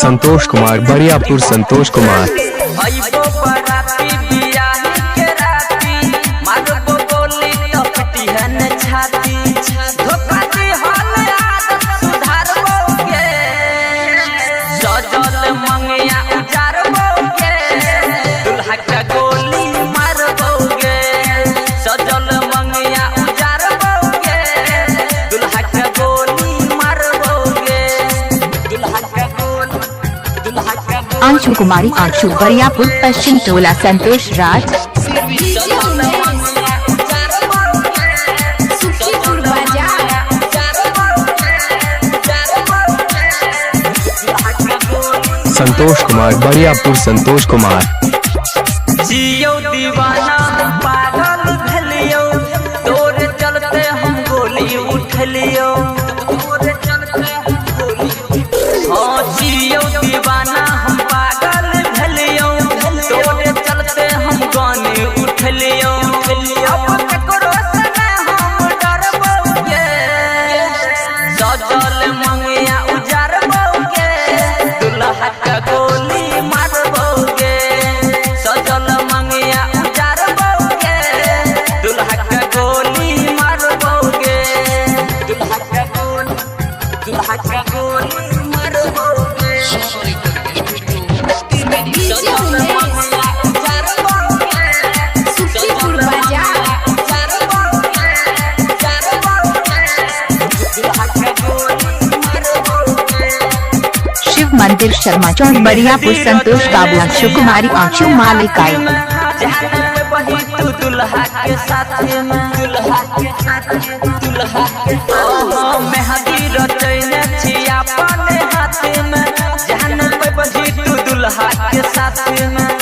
संतोष कुमार बरियापुर। संतोष कुमार अंशु कुमारी अंशु बरियापुर पश्चिम टोला। संतोष राज संतोष कुमार बरियापुर। संतोष कुमार जियो दीवाना पागल भलियो तोरे चलते हम गोली उठलियो तोरे चलते हम गोली हाँ जियो दीवाना हम पागल भलियो तोरे चलते हम गाने उठलियो अब ककरो से हम डरबोगे सजल मंगिया उजारबोगे दुल्हा का गोली मारबोगे सजल मंगिया उजारबोगे दुल्हा का गोली मारबोगे दुल्हा का गोली मारबोगे शिव मंदिर शर्मा चौक बरियापुर। संतोष बाबू अंशु कुमारी अंशु मालिकाई दुल्हा के साथ मेहंदी रचैने छिया अपने हाथ में जान पे बजी तू दुल्हा के साथ में।